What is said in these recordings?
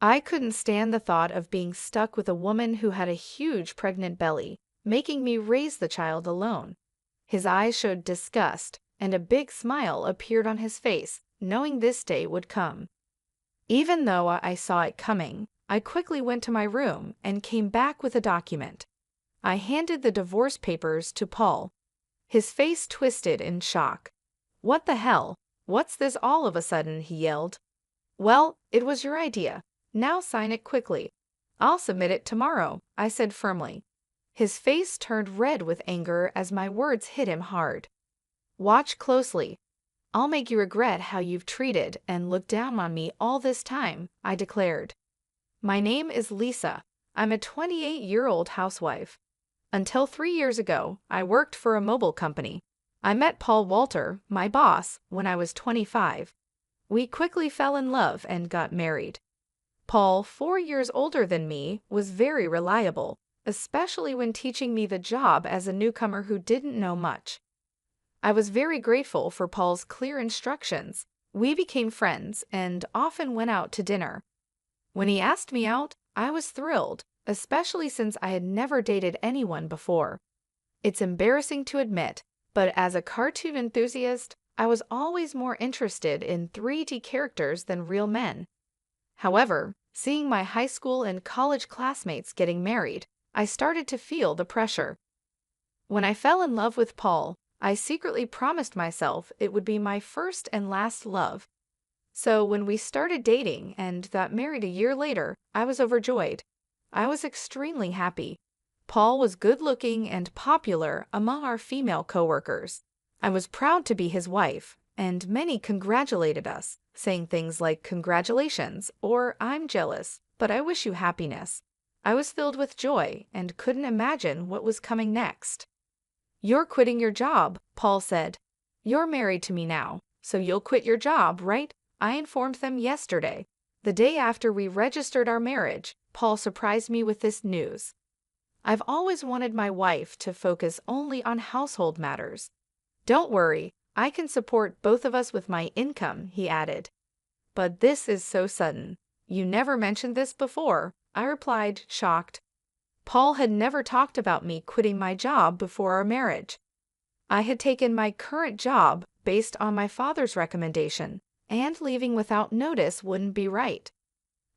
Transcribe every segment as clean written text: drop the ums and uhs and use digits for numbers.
I couldn't stand the thought of being stuck with a woman who had a huge pregnant belly, making me raise the child alone. His eyes showed disgust, and a big smile appeared on his face, knowing this day would come. Even though I saw it coming, I quickly went to my room and came back with a document. I handed the divorce papers to Paul. His face twisted in shock. "What the hell? What's this all of a sudden?" he yelled. "Well, it was your idea. Now sign it quickly." "I'll submit it tomorrow," I said firmly. His face turned red with anger as my words hit him hard. "Watch closely. I'll make you regret how you've treated and looked down on me all this time," I declared. "My name is Lisa. I'm a 28-year-old housewife. Until 3 years ago, I worked for a mobile company. I met Paul Walter, my boss, when I was 25. We quickly fell in love and got married. Paul, 4 years older than me, was very reliable, especially when teaching me the job as a newcomer who didn't know much. I was very grateful for Paul's clear instructions. We became friends and often went out to dinner. When he asked me out, I was thrilled, especially since I had never dated anyone before. It's embarrassing to admit, but as a cartoon enthusiast, I was always more interested in 3D characters than real men. However, seeing my high school and college classmates getting married, I started to feel the pressure. When I fell in love with Paul, I secretly promised myself it would be my first and last love. So when we started dating and got married a year later, I was overjoyed. I was extremely happy. Paul was good-looking and popular among our female coworkers. I was proud to be his wife, and many congratulated us, saying things like "Congratulations" or "I'm jealous, but I wish you happiness." I was filled with joy and couldn't imagine what was coming next. "You're quitting your job," Paul said. "You're married to me now, so you'll quit your job, right?" I informed them yesterday. The day after we registered our marriage, Paul surprised me with this news. "I've always wanted my wife to focus only on household matters. Don't worry, I can support both of us with my income," he added. "But this is so sudden. You never mentioned this before," I replied, shocked. Paul had never talked about me quitting my job before our marriage. I had taken my current job based on my father's recommendation, and leaving without notice wouldn't be right.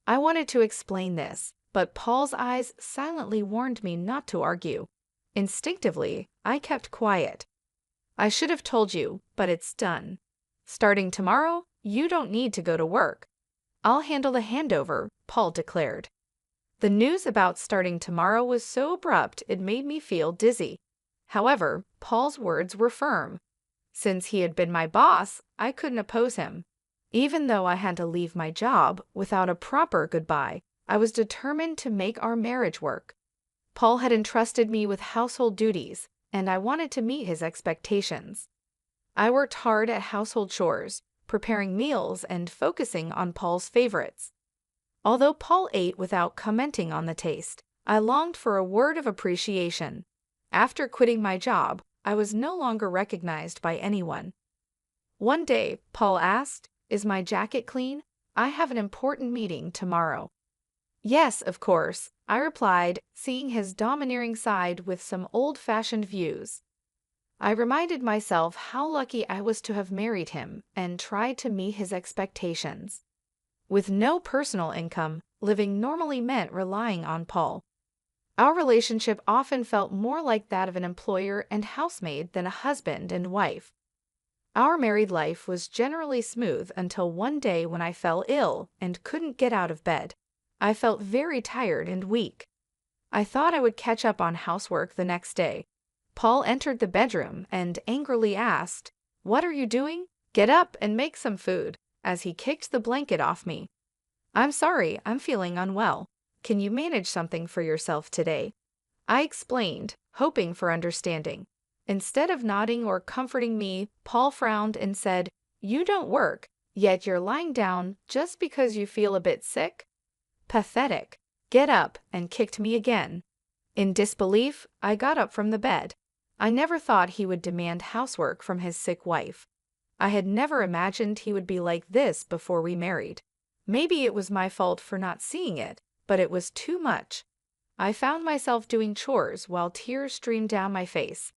I wanted to explain this, but Paul's eyes silently warned me not to argue. Instinctively, I kept quiet. "I should have told you, but it's done. Starting tomorrow, you don't need to go to work. I'll handle the handover," Paul declared. The news about starting tomorrow was so abrupt it made me feel dizzy. However, Paul's words were firm. Since he had been my boss, I couldn't oppose him. Even though I had to leave my job without a proper goodbye, I was determined to make our marriage work. Paul had entrusted me with household duties, and I wanted to meet his expectations. I worked hard at household chores, preparing meals and focusing on Paul's favorites. Although Paul ate without commenting on the taste, I longed for a word of appreciation. After quitting my job, I was no longer recognized by anyone. One day, Paul asked, "Is my jacket clean? I have an important meeting tomorrow." "Yes, of course," I replied, seeing his domineering side with some old-fashioned views. I reminded myself how lucky I was to have married him and tried to meet his expectations. With no personal income, living normally meant relying on Paul. Our relationship often felt more like that of an employer and housemaid than a husband and wife. Our married life was generally smooth until one day when I fell ill and couldn't get out of bed. I felt very tired and weak. I thought I would catch up on housework the next day. Paul entered the bedroom and angrily asked, "What are you doing? Get up and make some food," as he kicked the blanket off me. "I'm sorry, I'm feeling unwell. Can you manage something for yourself today?" I explained, hoping for understanding. Instead of nodding or comforting me, Paul frowned and said, "You don't work, yet you're lying down just because you feel a bit sick? Pathetic. Get up," and kicked me again. In disbelief, I got up from the bed. I never thought he would demand housework from his sick wife. I had never imagined he would be like this before we married. Maybe it was my fault for not seeing it, but it was too much. I found myself doing chores while tears streamed down my face.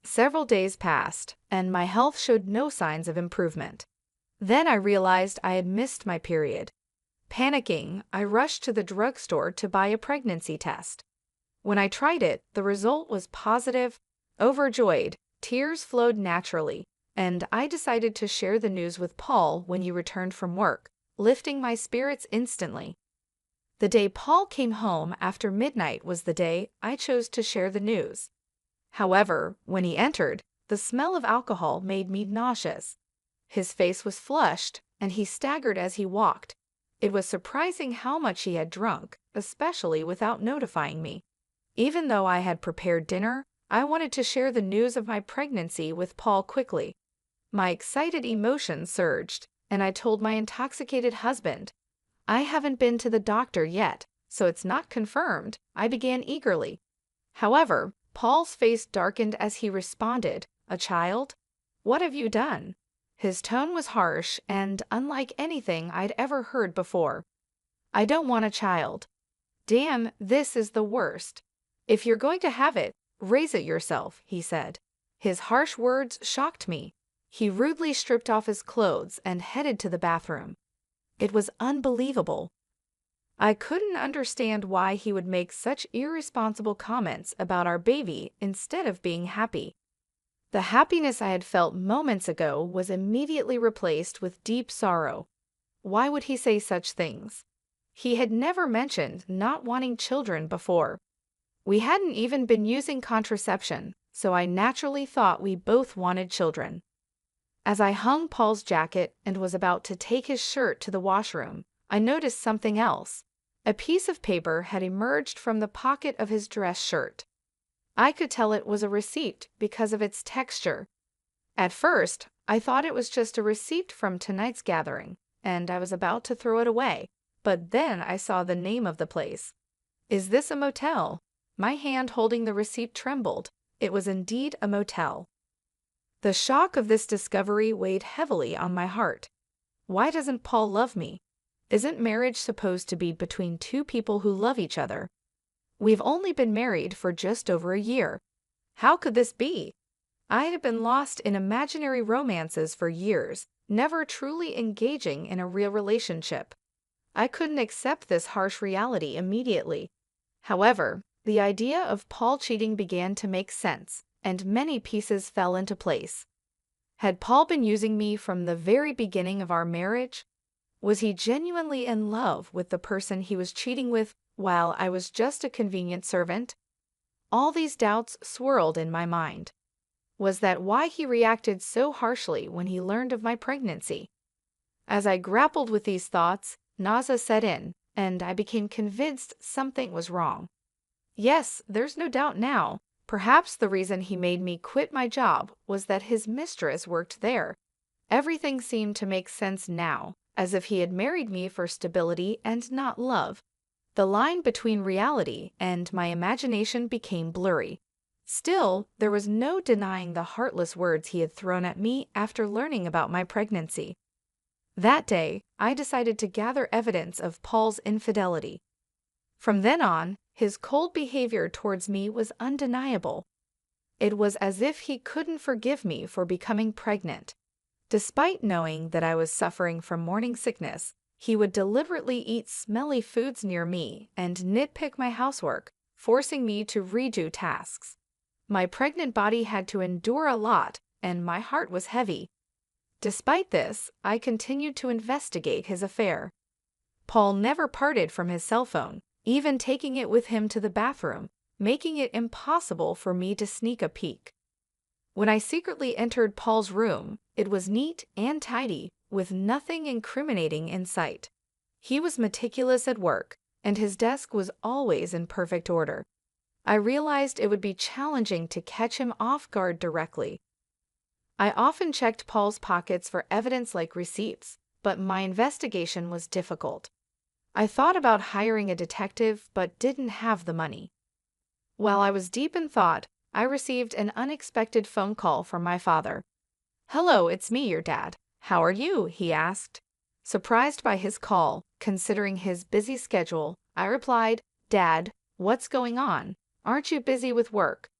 Several days passed, and my health showed no signs of improvement. Then I realized I had missed my period. Panicking, I rushed to the drugstore to buy a pregnancy test. When I tried it, the result was positive. Overjoyed, tears flowed naturally, and I decided to share the news with Paul when he returned from work, lifting my spirits instantly. The day Paul came home after midnight was the day I chose to share the news. However, when he entered, the smell of alcohol made me nauseous. His face was flushed, and he staggered as he walked. It was surprising how much he had drunk, especially without notifying me. Even though I had prepared dinner, I wanted to share the news of my pregnancy with Paul quickly. My excited emotions surged, and I told my intoxicated husband, "I haven't been to the doctor yet, so it's not confirmed," I began eagerly. However, Paul's face darkened as he responded, "A child? What have you done?" His tone was harsh and unlike anything I'd ever heard before. "I don't want a child." "Damn, this is the worst. If you're going to have it, raise it yourself," he said. His harsh words shocked me. He rudely stripped off his clothes and headed to the bathroom. It was unbelievable. I couldn't understand why he would make such irresponsible comments about our baby instead of being happy. The happiness I had felt moments ago was immediately replaced with deep sorrow. Why would he say such things? He had never mentioned not wanting children before. We hadn't even been using contraception, so I naturally thought we both wanted children. As I hung Paul's jacket and was about to take his shirt to the washroom, I noticed something else. A piece of paper had emerged from the pocket of his dress shirt. I could tell it was a receipt because of its texture. At first, I thought it was just a receipt from tonight's gathering, and I was about to throw it away, but then I saw the name of the place. "Is this a motel?" My hand holding the receipt trembled. It was indeed a motel. The shock of this discovery weighed heavily on my heart. Why doesn't Paul love me? Isn't marriage supposed to be between two people who love each other? We've only been married for just over a year. How could this be? I had been lost in imaginary romances for years, never truly engaging in a real relationship. I couldn't accept this harsh reality immediately. However, the idea of Paul cheating began to make sense, and many pieces fell into place. Had Paul been using me from the very beginning of our marriage? Was he genuinely in love with the person he was cheating with while I was just a convenient servant? All these doubts swirled in my mind. Was that why he reacted so harshly when he learned of my pregnancy? As I grappled with these thoughts, nausea set in, and I became convinced something was wrong. Yes, there's no doubt now. Perhaps the reason he made me quit my job was that his mistress worked there. Everything seemed to make sense now, as if he had married me for stability and not love. The line between reality and my imagination became blurry. Still, there was no denying the heartless words he had thrown at me after learning about my pregnancy. That day, I decided to gather evidence of Paul's infidelity. From then on, his cold behavior towards me was undeniable. It was as if he couldn't forgive me for becoming pregnant. Despite knowing that I was suffering from morning sickness, he would deliberately eat smelly foods near me and nitpick my housework, forcing me to redo tasks. My pregnant body had to endure a lot, and my heart was heavy. Despite this, I continued to investigate his affair. Paul never parted from his cell phone, even taking it with him to the bathroom, making it impossible for me to sneak a peek. When I secretly entered Paul's room, it was neat and tidy, with nothing incriminating in sight. He was meticulous at work, and his desk was always in perfect order. I realized it would be challenging to catch him off guard directly. I often checked Paul's pockets for evidence like receipts, but my investigation was difficult. I thought about hiring a detective, but didn't have the money. While I was deep in thought, I received an unexpected phone call from my father. "Hello, it's me, your dad. How are you?" he asked. Surprised by his call, considering his busy schedule, I replied, "Dad, what's going on? Aren't you busy with work?"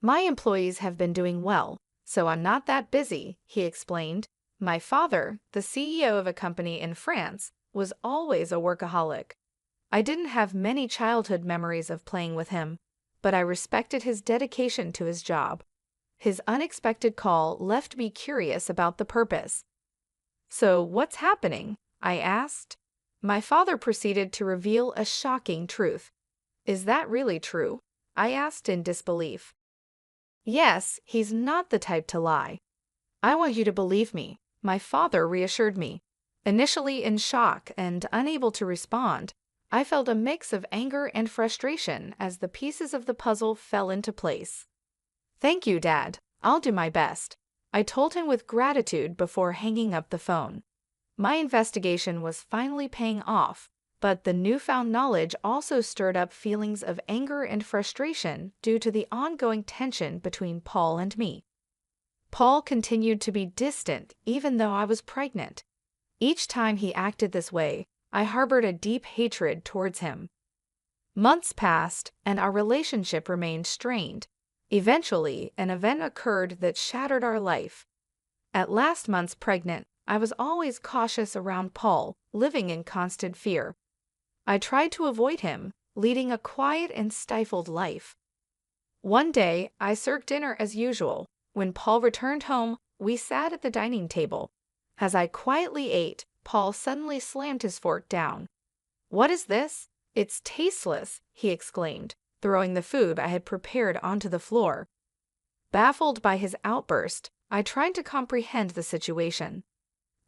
"My employees have been doing well, so I'm not that busy," he explained. My father, the CEO of a company in France, was always a workaholic. I didn't have many childhood memories of playing with him, but I respected his dedication to his job. His unexpected call left me curious about the purpose. "So, what's happening?" I asked. My father proceeded to reveal a shocking truth. "Is that really true?" I asked in disbelief. "Yes, he's not the type to lie." "I want you to believe me," my father reassured me. Initially in shock and unable to respond, I felt a mix of anger and frustration as the pieces of the puzzle fell into place. "Thank you, Dad. I'll do my best," I told him with gratitude before hanging up the phone. My investigation was finally paying off, but the newfound knowledge also stirred up feelings of anger and frustration due to the ongoing tension between Paul and me. Paul continued to be distant even though I was pregnant. Each time he acted this way, I harbored a deep hatred towards him. Months passed, and our relationship remained strained. Eventually, an event occurred that shattered our life. At last months pregnant, I was always cautious around Paul, living in constant fear. I tried to avoid him, leading a quiet and stifled life. One day, I served dinner as usual. When Paul returned home, we sat at the dining table. As I quietly ate, Paul suddenly slammed his fork down. "What is this? It's tasteless," he exclaimed, throwing the food I had prepared onto the floor. Baffled by his outburst, I tried to comprehend the situation.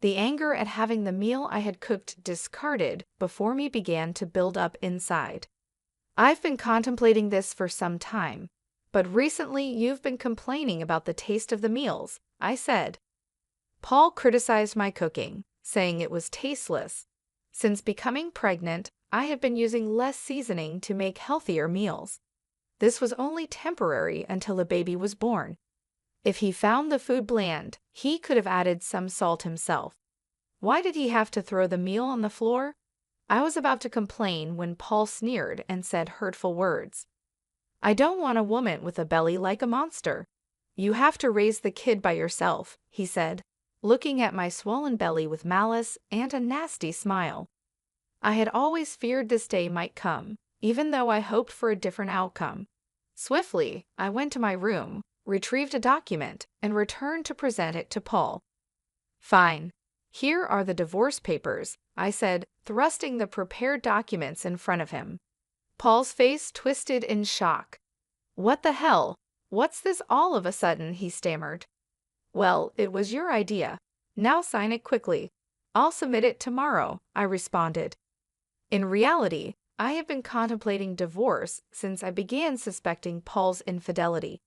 The anger at having the meal I had cooked discarded before me began to build up inside. "I've been contemplating this for some time, but recently you've been complaining about the taste of the meals," I said. Paul criticized my cooking, saying it was tasteless. Since becoming pregnant, I had been using less seasoning to make healthier meals. This was only temporary until a baby was born. If he found the food bland, he could have added some salt himself. Why did he have to throw the meal on the floor? I was about to complain when Paul sneered and said hurtful words. "I don't want a woman with a belly like a monster. You have to raise the kid by yourself," he said, looking at my swollen belly with malice and a nasty smile. I had always feared this day might come, even though I hoped for a different outcome. Swiftly, I went to my room, retrieved a document, and returned to present it to Paul. "Fine. Here are the divorce papers," I said, thrusting the prepared documents in front of him. Paul's face twisted in shock. "What the hell? What's this all of a sudden?" he stammered. "Well, it was your idea. Now sign it quickly. I'll submit it tomorrow," I responded. In reality, I have been contemplating divorce since I began suspecting Paul's infidelity.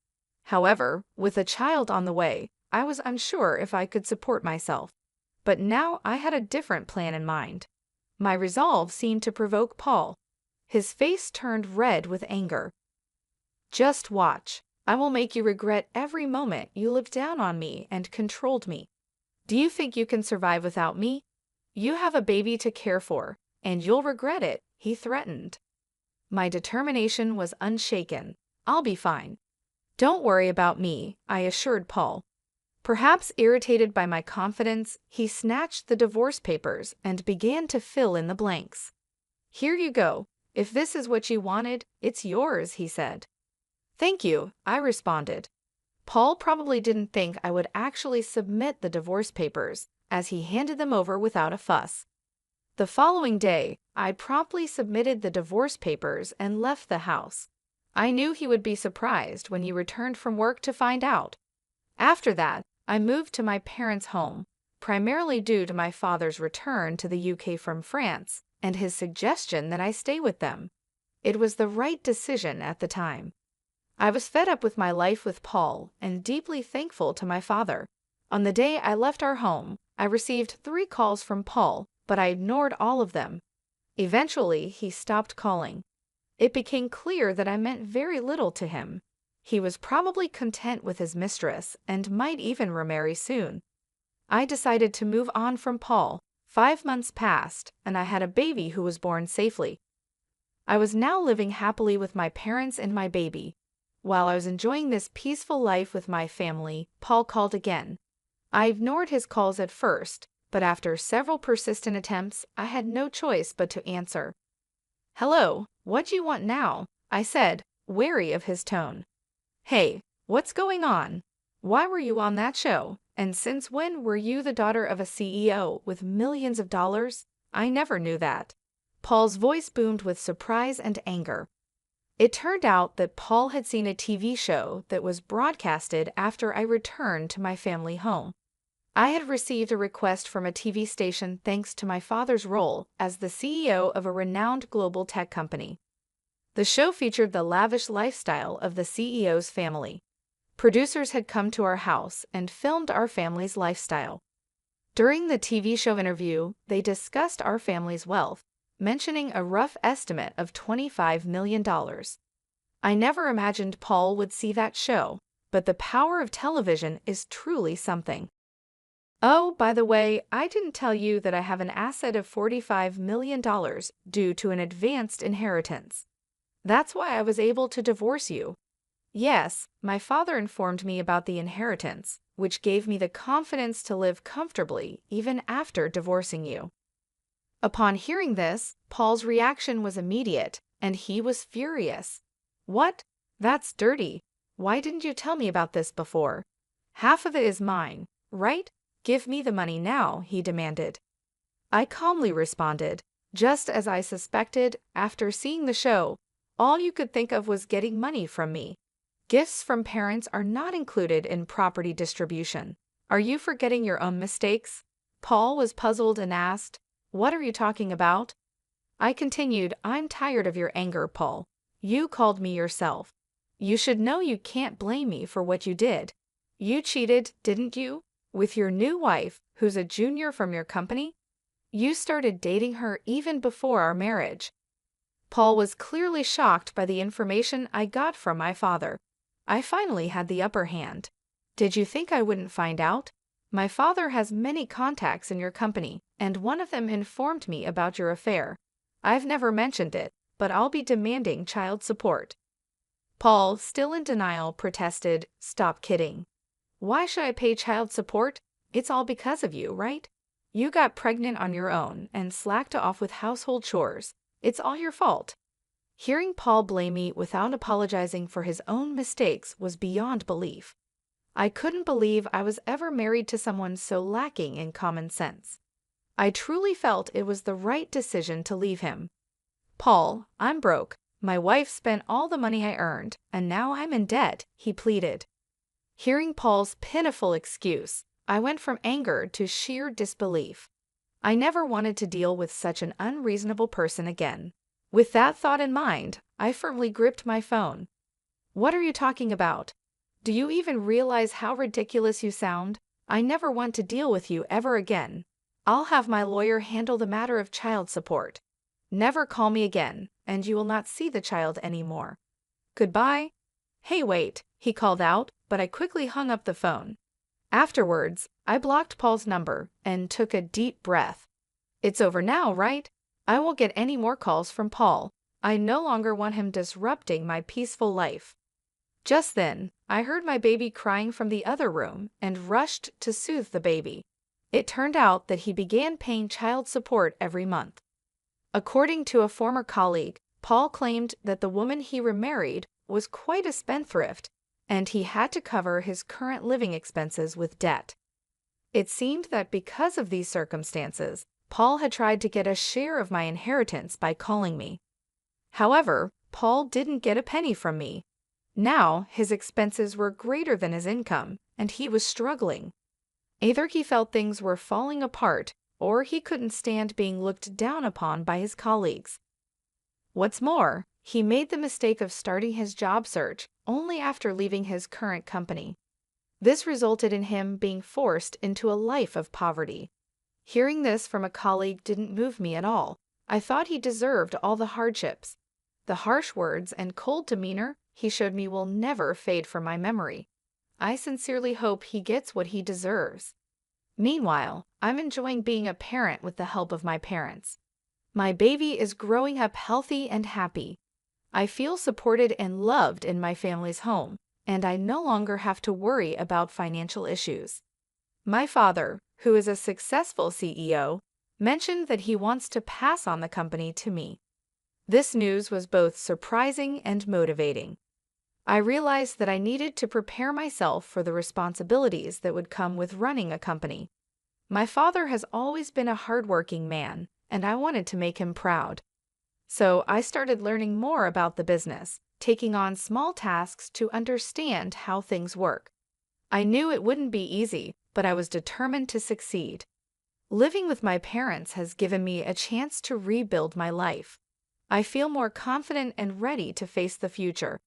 However, with a child on the way, I was unsure if I could support myself. But now I had a different plan in mind. My resolve seemed to provoke Paul. His face turned red with anger. "Just watch. I will make you regret every moment you looked down on me and controlled me. Do you think you can survive without me? You have a baby to care for, and you'll regret it," he threatened. My determination was unshaken. "I'll be fine." "Don't worry about me," I assured Paul. Perhaps irritated by my confidence, he snatched the divorce papers and began to fill in the blanks. "Here you go. If this is what you wanted, it's yours," he said. "Thank you," I responded. Paul probably didn't think I would actually submit the divorce papers, as he handed them over without a fuss. The following day, I promptly submitted the divorce papers and left the house. I knew he would be surprised when he returned from work to find out. After that, I moved to my parents' home, primarily due to my father's return to the UK from France and his suggestion that I stay with them. It was the right decision at the time. I was fed up with my life with Paul and deeply thankful to my father. On the day I left our home, I received 3 calls from Paul, but I ignored all of them. Eventually, he stopped calling. It became clear that I meant very little to him. He was probably content with his mistress and might even remarry soon. I decided to move on from Paul, 5 months passed, and I had a baby who was born safely. I was now living happily with my parents and my baby. While I was enjoying this peaceful life with my family, Paul called again. I ignored his calls at first, but after several persistent attempts, I had no choice but to answer. "Hello, what do you want now?" I said, wary of his tone. "Hey, what's going on? Why were you on that show? And since when were you the daughter of a CEO with millions of dollars? I never knew that." Paul's voice boomed with surprise and anger. It turned out that Paul had seen a TV show that was broadcasted after I returned to my family home. I had received a request from a TV station thanks to my father's role as the CEO of a renowned global tech company. The show featured the lavish lifestyle of the CEO's family. Producers had come to our house and filmed our family's lifestyle. During the TV show interview, they discussed our family's wealth, mentioning a rough estimate of $25 million. I never imagined Paul would see that show, but the power of television is truly something. "Oh, by the way, I didn't tell you that I have an asset of $45 million due to an advanced inheritance. That's why I was able to divorce you." Yes, my father informed me about the inheritance, which gave me the confidence to live comfortably even after divorcing you. Upon hearing this, Paul's reaction was immediate, and he was furious. "What? That's dirty. Why didn't you tell me about this before? Half of it is mine, right? Give me the money now," he demanded. I calmly responded, "Just as I suspected, after seeing the show, all you could think of was getting money from me. Gifts from parents are not included in property distribution. Are you forgetting your own mistakes?" Paul was puzzled and asked, "What are you talking about?" I continued, "I'm tired of your anger, Paul. You called me yourself. You should know you can't blame me for what you did. You cheated, didn't you? With your new wife, who's a junior from your company? You started dating her even before our marriage." Paul was clearly shocked by the information I got from my father. I finally had the upper hand. "Did you think I wouldn't find out? My father has many contacts in your company, and one of them informed me about your affair. I've never mentioned it, but I'll be demanding child support." Paul, still in denial, protested, "Stop kidding. Why should I pay child support? It's all because of you, right? You got pregnant on your own and slacked off with household chores. It's all your fault." Hearing Paul blame me without apologizing for his own mistakes was beyond belief. I couldn't believe I was ever married to someone so lacking in common sense. I truly felt it was the right decision to leave him. "Paul, I'm broke. My wife spent all the money I earned, and now I'm in debt," he pleaded. Hearing Paul's pitiful excuse, I went from anger to sheer disbelief. I never wanted to deal with such an unreasonable person again. With that thought in mind, I firmly gripped my phone. "What are you talking about? Do you even realize how ridiculous you sound? I never want to deal with you ever again. I'll have my lawyer handle the matter of child support. Never call me again, and you will not see the child anymore. Goodbye." "Hey, wait," he called out, but I quickly hung up the phone. Afterwards, I blocked Paul's number and took a deep breath. It's over now, right? I won't get any more calls from Paul. I no longer want him disrupting my peaceful life. Just then, I heard my baby crying from the other room and rushed to soothe the baby. It turned out that he began paying child support every month. According to a former colleague, Paul claimed that the woman he remarried was quite a spendthrift, and he had to cover his current living expenses with debt. It seemed that because of these circumstances, Paul had tried to get a share of my inheritance by calling me. However, Paul didn't get a penny from me. Now, his expenses were greater than his income, and he was struggling. Either he felt things were falling apart, or he couldn't stand being looked down upon by his colleagues. What's more, he made the mistake of starting his job search only after leaving his current company. This resulted in him being forced into a life of poverty. Hearing this from a colleague didn't move me at all. I thought he deserved all the hardships. The harsh words and cold demeanor he showed me will never fade from my memory. I sincerely hope he gets what he deserves. Meanwhile, I'm enjoying being a parent with the help of my parents. My baby is growing up healthy and happy. I feel supported and loved in my family's home, and I no longer have to worry about financial issues. My father, who is a successful CEO, mentioned that he wants to pass on the company to me. This news was both surprising and motivating. I realized that I needed to prepare myself for the responsibilities that would come with running a company. My father has always been a hardworking man, and I wanted to make him proud. So I started learning more about the business, taking on small tasks to understand how things work. I knew it wouldn't be easy, but I was determined to succeed. Living with my parents has given me a chance to rebuild my life. I feel more confident and ready to face the future.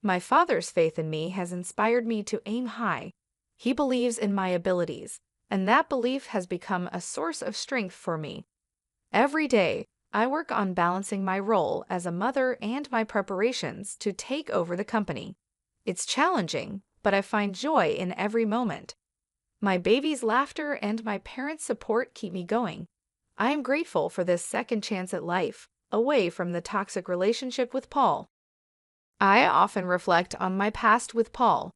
My father's faith in me has inspired me to aim high. He believes in my abilities, and that belief has become a source of strength for me. Every day, I work on balancing my role as a mother and my preparations to take over the company. It's challenging, but I find joy in every moment. My baby's laughter and my parents' support keep me going. I am grateful for this second chance at life, away from the toxic relationship with Paul. I often reflect on my past with Paul.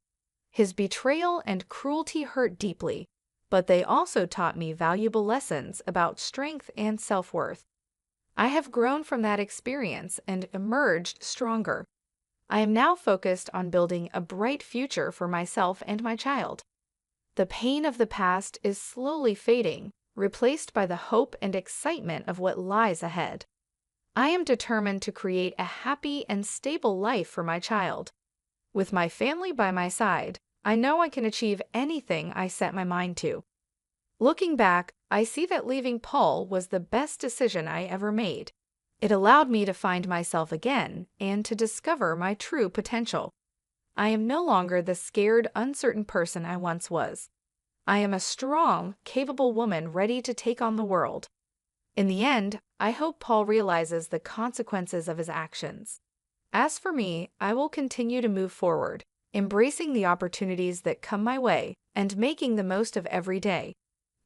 His betrayal and cruelty hurt deeply, but they also taught me valuable lessons about strength and self-worth. I have grown from that experience and emerged stronger. I am now focused on building a bright future for myself and my child. The pain of the past is slowly fading, replaced by the hope and excitement of what lies ahead. I am determined to create a happy and stable life for my child. With my family by my side, I know I can achieve anything I set my mind to. Looking back, I see that leaving Paul was the best decision I ever made. It allowed me to find myself again and to discover my true potential. I am no longer the scared, uncertain person I once was. I am a strong, capable woman ready to take on the world. In the end, I hope Paul realizes the consequences of his actions. As for me, I will continue to move forward, embracing the opportunities that come my way and making the most of every day.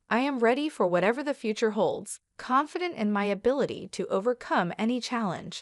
I am ready for whatever the future holds, confident in my ability to overcome any challenge.